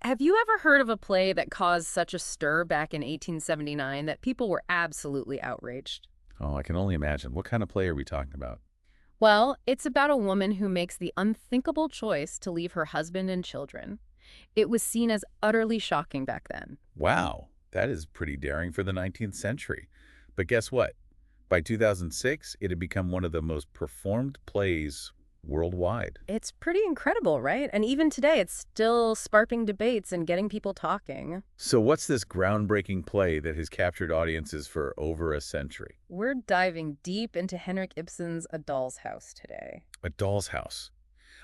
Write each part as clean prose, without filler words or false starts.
Have you ever heard of a play that caused such a stir back in 1879 that people were absolutely outraged? Oh, I can only imagine. What kind of play are we talking about? Well, it's about a woman who makes the unthinkable choice to leave her husband and children. It was seen as utterly shocking back then. Wow, that is pretty daring for the 19th century. But guess what? By 2006, it had become one of the most performed plays worldwide. It's pretty incredible, right? And even today, it's still sparking debates and getting people talking. So what's this groundbreaking play that has captured audiences for over a century? We're diving deep into Henrik Ibsen's A Doll's House today. A Doll's House.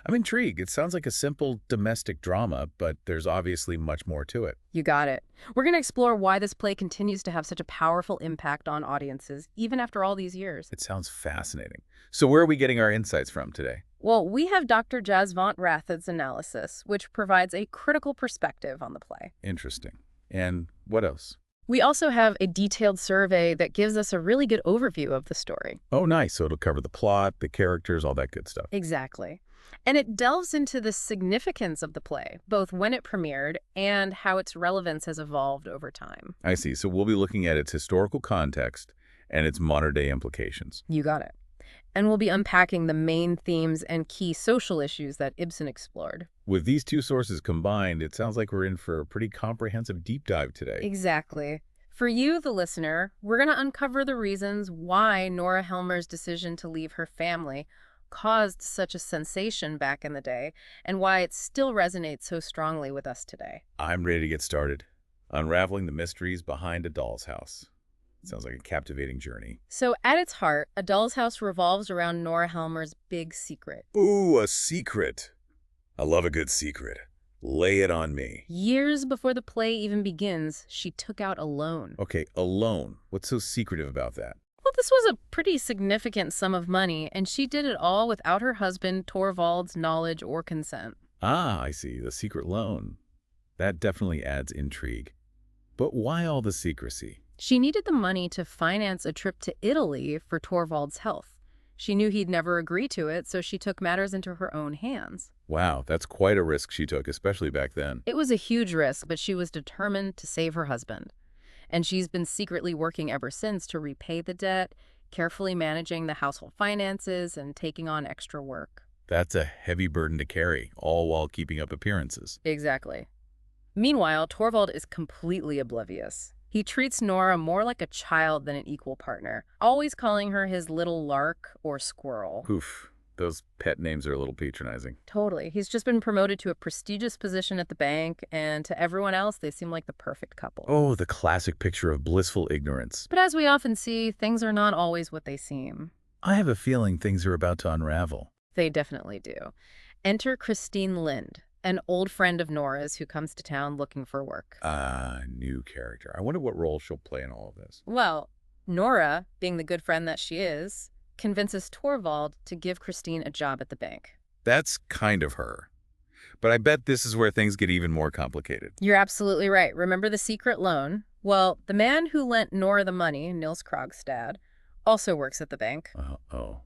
I'm intrigued. It sounds like a simple domestic drama, but there's obviously much more to it. You got it. We're going to explore why this play continues to have such a powerful impact on audiences, even after all these years. It sounds fascinating. So where are we getting our insights from today? Well, we have Dr. Jasvant Rathod's analysis, which provides a critical perspective on the play. Interesting. And what else? We also have a detailed survey that gives us a really good overview of the story. Oh, nice. So it'll cover the plot, the characters, all that good stuff. Exactly. And it delves into the significance of the play, both when it premiered and how its relevance has evolved over time. I see. So we'll be looking at its historical context and its modern-day implications. You got it. And we'll be unpacking the main themes and key social issues that Ibsen explored. With these two sources combined, it sounds like we're in for a pretty comprehensive deep dive today. Exactly. For you, the listener, we're going to uncover the reasons why Nora Helmer's decision to leave her family caused such a sensation back in the day, and why it still resonates so strongly with us today. I'm ready to get started. Unraveling the mysteries behind A Doll's House. Sounds like a captivating journey. So at its heart, A Doll's House revolves around Nora Helmer's big secret. Ooh, a secret. I love a good secret. Lay it on me. Years before the play even begins, she took out a loan. Okay, a loan. What's so secretive about that? Well, this was a pretty significant sum of money, and she did it all without her husband Torvald's knowledge or consent. Ah, I see. The secret loan. That definitely adds intrigue. But why all the secrecy? She needed the money to finance a trip to Italy for Torvald's health. She knew he'd never agree to it, so she took matters into her own hands. Wow, that's quite a risk she took, especially back then. It was a huge risk, but she was determined to save her husband. And she's been secretly working ever since to repay the debt, carefully managing the household finances, and taking on extra work. That's a heavy burden to carry, all while keeping up appearances. Exactly. Meanwhile, Torvald is completely oblivious. He treats Nora more like a child than an equal partner, always calling her his little lark or squirrel. Oof, those pet names are a little patronizing. Totally. He's just been promoted to a prestigious position at the bank, and to everyone else, they seem like the perfect couple. Oh, the classic picture of blissful ignorance. But as we often see, things are not always what they seem. I have a feeling things are about to unravel. They definitely do. Enter Christine Lind, an old friend of Nora's who comes to town looking for work. New character. I wonder what role she'll play in all of this. Well, Nora, being the good friend that she is, convinces Torvald to give Christine a job at the bank. That's kind of her. But I bet this is where things get even more complicated. You're absolutely right. Remember the secret loan? Well, the man who lent Nora the money, Nils Krogstad, also works at the bank. Oh.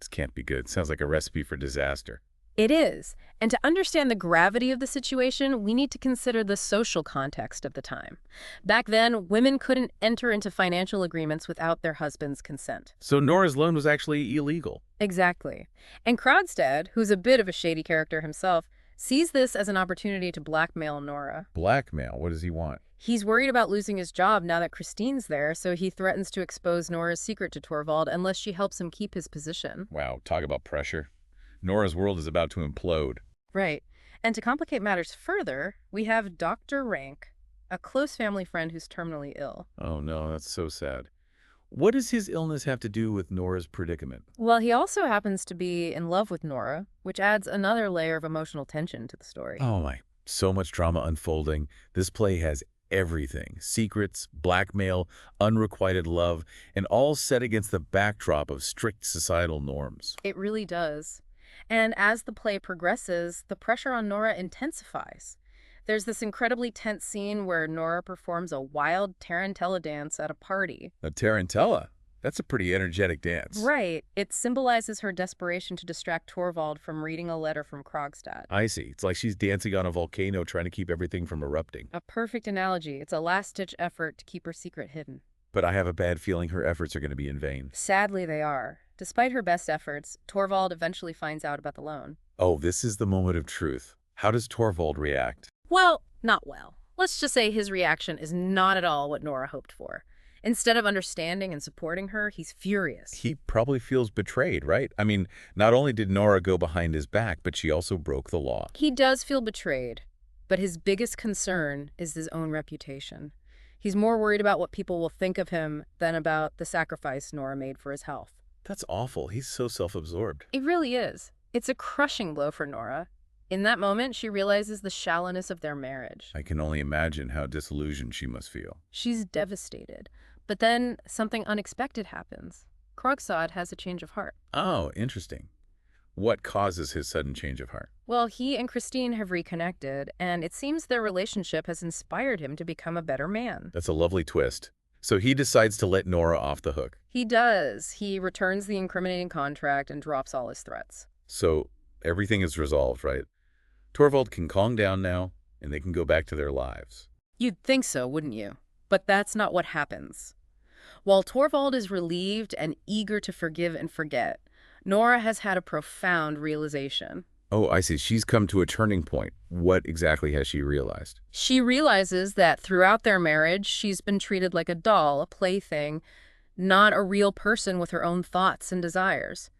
This can't be good. Sounds like a recipe for disaster. It is. And to understand the gravity of the situation, we need to consider the social context of the time. Back then, women couldn't enter into financial agreements without their husband's consent. So Nora's loan was actually illegal. Exactly. And Krogstad, who's a bit of a shady character himself, sees this as an opportunity to blackmail Nora. Blackmail? What does he want? He's worried about losing his job now that Christine's there, so he threatens to expose Nora's secret to Torvald unless she helps him keep his position. Wow, talk about pressure. Nora's world is about to implode. Right. And to complicate matters further, we have Dr. Rank, a close family friend who's terminally ill. Oh no, that's so sad. What does his illness have to do with Nora's predicament? Well, he also happens to be in love with Nora, which adds another layer of emotional tension to the story. Oh my, so much drama unfolding. This play has everything. Secrets, blackmail, unrequited love, and all set against the backdrop of strict societal norms. It really does. And as the play progresses, the pressure on Nora intensifies. There's this incredibly tense scene where Nora performs a wild tarantella dance at a party. A tarantella? That's a pretty energetic dance. Right. It symbolizes her desperation to distract Torvald from reading a letter from Krogstad. I see. It's like she's dancing on a volcano trying to keep everything from erupting. A perfect analogy. It's a last-ditch effort to keep her secret hidden. But I have a bad feeling her efforts are going to be in vain. Sadly, they are. Despite her best efforts, Torvald eventually finds out about the loan. Oh, this is the moment of truth. How does Torvald react? Well, not well. Let's just say his reaction is not at all what Nora hoped for. Instead of understanding and supporting her, he's furious. He probably feels betrayed, right? I mean, not only did Nora go behind his back, but she also broke the law. He does feel betrayed, but his biggest concern is his own reputation. He's more worried about what people will think of him than about the sacrifice Nora made for his health. That's awful. He's so self-absorbed. It really is. It's a crushing blow for Nora. In that moment, she realizes the shallowness of their marriage. I can only imagine how disillusioned she must feel. She's devastated. But then something unexpected happens. Krogstad has a change of heart. Oh, interesting. What causes his sudden change of heart? Well, he and Christine have reconnected, and it seems their relationship has inspired him to become a better man. That's a lovely twist. So he decides to let Nora off the hook. He does. He returns the incriminating contract and drops all his threats. So everything is resolved, right? Torvald can calm down now, and they can go back to their lives. You'd think so, wouldn't you? But that's not what happens. While Torvald is relieved and eager to forgive and forget, Nora has had a profound realization. Oh, I see. She's come to a turning point. What exactly has she realized? She realizes that throughout their marriage, she's been treated like a doll, a plaything, not a real person with her own thoughts and desires.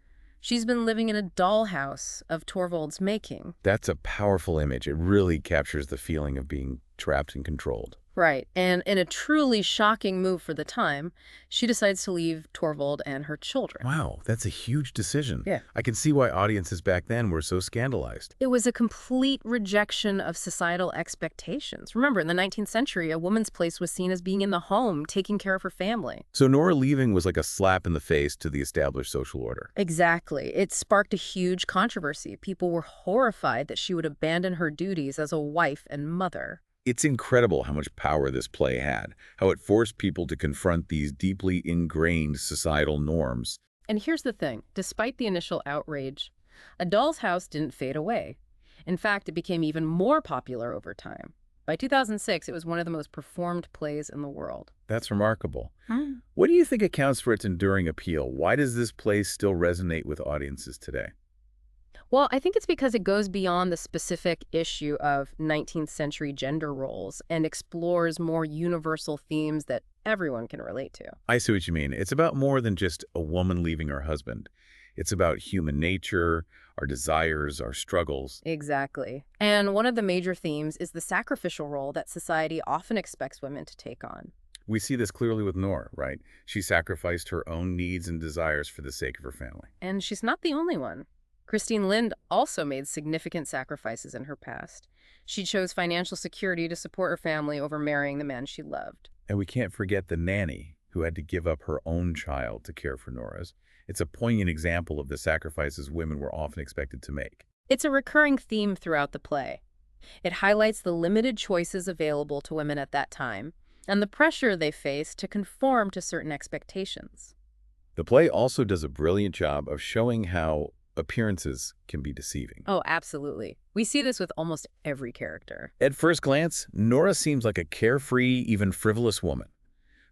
She's been living in a dollhouse of Torvald's making. That's a powerful image. It really captures the feeling of being trapped and controlled. Right, and in a truly shocking move for the time, she decides to leave Torvald and her children. Wow, that's a huge decision. Yeah. I can see why audiences back then were so scandalized. It was a complete rejection of societal expectations. Remember, in the 19th century, a woman's place was seen as being in the home, taking care of her family. So Nora leaving was like a slap in the face to the established social order. Exactly. It sparked a huge controversy. People were horrified that she would abandon her duties as a wife and mother. It's incredible how much power this play had, how it forced people to confront these deeply ingrained societal norms. And here's the thing. Despite the initial outrage, A Doll's House didn't fade away. In fact, it became even more popular over time. By 2006, it was one of the most performed plays in the world. That's remarkable. What do you think accounts for its enduring appeal? Why does this play still resonate with audiences today? Well, I think it's because it goes beyond the specific issue of 19th century gender roles and explores more universal themes that everyone can relate to. I see what you mean. It's about more than just a woman leaving her husband. It's about human nature, our desires, our struggles. Exactly. And one of the major themes is the sacrificial role that society often expects women to take on. We see this clearly with Nora, right? She sacrificed her own needs and desires for the sake of her family. And she's not the only one. Christine Lind also made significant sacrifices in her past. She chose financial security to support her family over marrying the man she loved. And we can't forget the nanny who had to give up her own child to care for Nora's. It's a poignant example of the sacrifices women were often expected to make. It's a recurring theme throughout the play. It highlights the limited choices available to women at that time and the pressure they face to conform to certain expectations. The play also does a brilliant job of showing how appearances can be deceiving. Oh, absolutely. We see this with almost every character. At first glance, Nora seems like a carefree, even frivolous woman.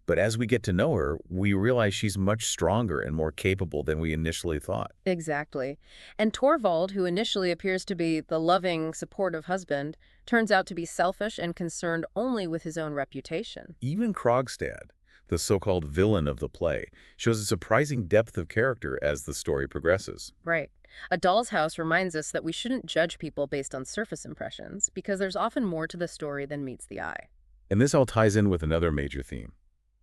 But as we get to know her, we realize she's much stronger and more capable than we initially thought. Exactly. And Torvald, who initially appears to be the loving, supportive husband, turns out to be selfish and concerned only with his own reputation. Even Krogstad, the so-called villain of the play, shows a surprising depth of character as the story progresses. Right. A Doll's House reminds us that we shouldn't judge people based on surface impressions, because there's often more to the story than meets the eye. And this all ties in with another major theme,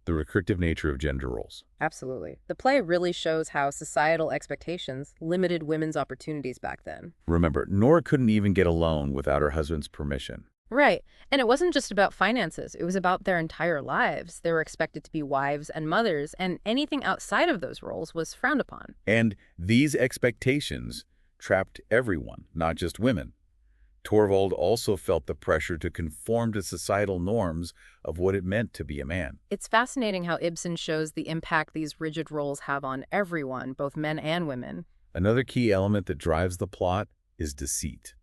the recursive nature of gender roles. Absolutely. The play really shows how societal expectations limited women's opportunities back then. Remember, Nora couldn't even get a loan without her husband's permission. Right. And it wasn't just about finances. It was about their entire lives. They were expected to be wives and mothers, and anything outside of those roles was frowned upon. And these expectations trapped everyone, not just women. Torvald also felt the pressure to conform to societal norms of what it meant to be a man. It's fascinating how Ibsen shows the impact these rigid roles have on everyone, both men and women. Another key element that drives the plot is deceit.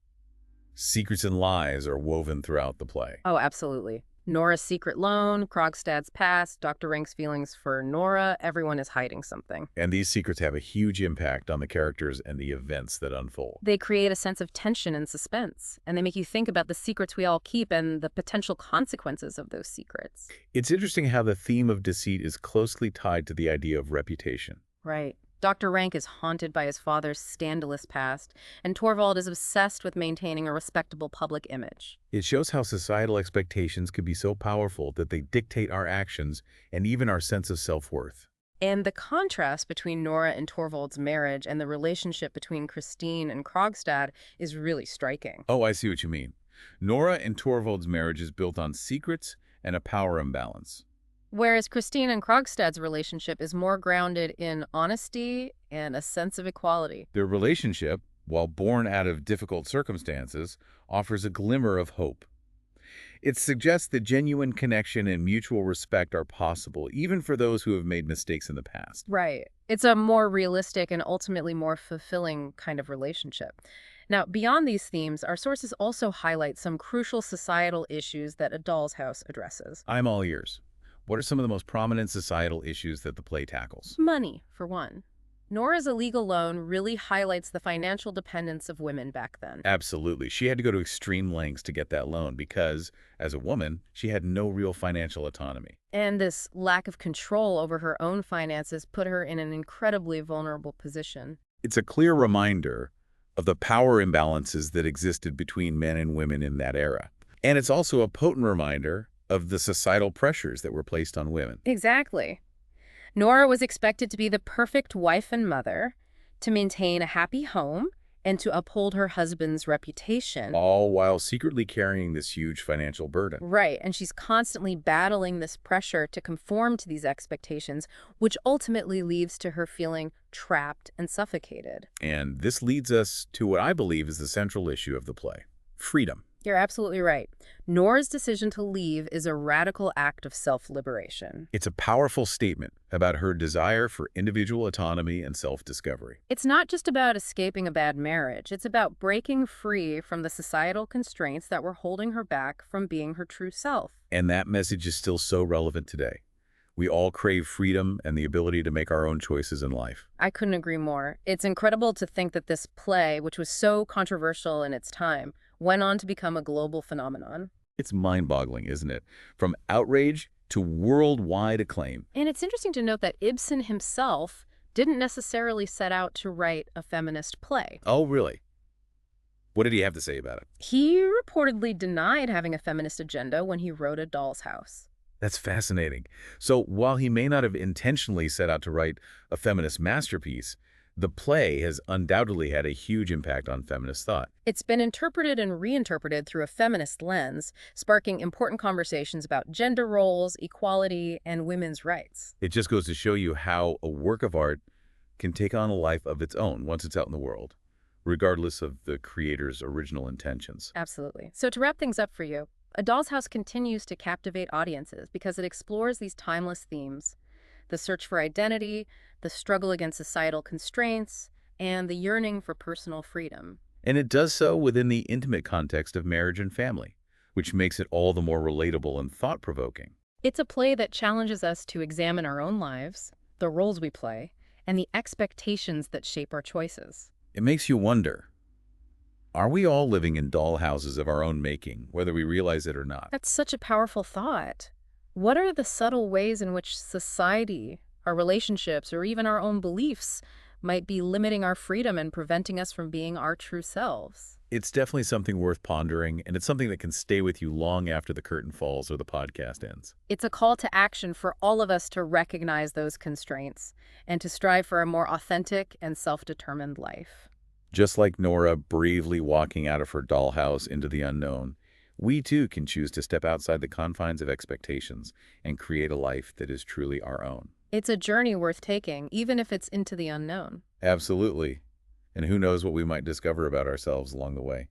Secrets and lies are woven throughout the play. Oh, absolutely. Nora's secret loan, Krogstad's past, Dr. Rank's feelings for Nora, everyone is hiding something. And these secrets have a huge impact on the characters and the events that unfold. They create a sense of tension and suspense, and they make you think about the secrets we all keep and the potential consequences of those secrets. It's interesting how the theme of deceit is closely tied to the idea of reputation. Right. Dr. Rank is haunted by his father's scandalous past, and Torvald is obsessed with maintaining a respectable public image. It shows how societal expectations could be so powerful that they dictate our actions and even our sense of self-worth. And the contrast between Nora and Torvald's marriage and the relationship between Christine and Krogstad is really striking. Oh, I see what you mean. Nora and Torvald's marriage is built on secrets and a power imbalance. Whereas Christine and Krogstad's relationship is more grounded in honesty and a sense of equality. Their relationship, while born out of difficult circumstances, offers a glimmer of hope. It suggests that genuine connection and mutual respect are possible, even for those who have made mistakes in the past. Right. It's a more realistic and ultimately more fulfilling kind of relationship. Now, beyond these themes, our sources also highlight some crucial societal issues that A Doll's House addresses. I'm all ears. What are some of the most prominent societal issues that the play tackles? Money, for one. Nora's illegal loan really highlights the financial dependence of women back then. Absolutely. She had to go to extreme lengths to get that loan because, as a woman, she had no real financial autonomy. And this lack of control over her own finances put her in an incredibly vulnerable position. It's a clear reminder of the power imbalances that existed between men and women in that era. And it's also a potent reminder of the societal pressures that were placed on women. Exactly. Nora was expected to be the perfect wife and mother, to maintain a happy home, and to uphold her husband's reputation. All while secretly carrying this huge financial burden. Right, and she's constantly battling this pressure to conform to these expectations, which ultimately leads to her feeling trapped and suffocated. And this leads us to what I believe is the central issue of the play: freedom. You're absolutely right. Nora's decision to leave is a radical act of self-liberation. It's a powerful statement about her desire for individual autonomy and self-discovery. It's not just about escaping a bad marriage. It's about breaking free from the societal constraints that were holding her back from being her true self. And that message is still so relevant today. We all crave freedom and the ability to make our own choices in life. I couldn't agree more. It's incredible to think that this play, which was so controversial in its time, went on to become a global phenomenon. It's mind-boggling, isn't it? From outrage to worldwide acclaim. And it's interesting to note that Ibsen himself didn't necessarily set out to write a feminist play. Oh, really? What did he have to say about it? He reportedly denied having a feminist agenda when he wrote A Doll's House. That's fascinating. So while he may not have intentionally set out to write a feminist masterpiece, the play has undoubtedly had a huge impact on feminist thought. It's been interpreted and reinterpreted through a feminist lens, sparking important conversations about gender roles, equality, and women's rights. It just goes to show you how a work of art can take on a life of its own once it's out in the world, regardless of the creator's original intentions. Absolutely. So to wrap things up for you, A Doll's House continues to captivate audiences because it explores these timeless themes: the search for identity, the struggle against societal constraints, and the yearning for personal freedom. And it does so within the intimate context of marriage and family, which makes it all the more relatable and thought-provoking. It's a play that challenges us to examine our own lives, the roles we play, and the expectations that shape our choices. It makes you wonder, are we all living in doll houses of our own making, whether we realize it or not? That's such a powerful thought. What are the subtle ways in which society, our relationships, or even our own beliefs might be limiting our freedom and preventing us from being our true selves? It's definitely something worth pondering, and it's something that can stay with you long after the curtain falls or the podcast ends. It's a call to action for all of us to recognize those constraints and to strive for a more authentic and self-determined life. Just like Nora bravely walking out of her dollhouse into the unknown, we too can choose to step outside the confines of expectations and create a life that is truly our own. It's a journey worth taking, even if it's into the unknown. Absolutely. And who knows what we might discover about ourselves along the way.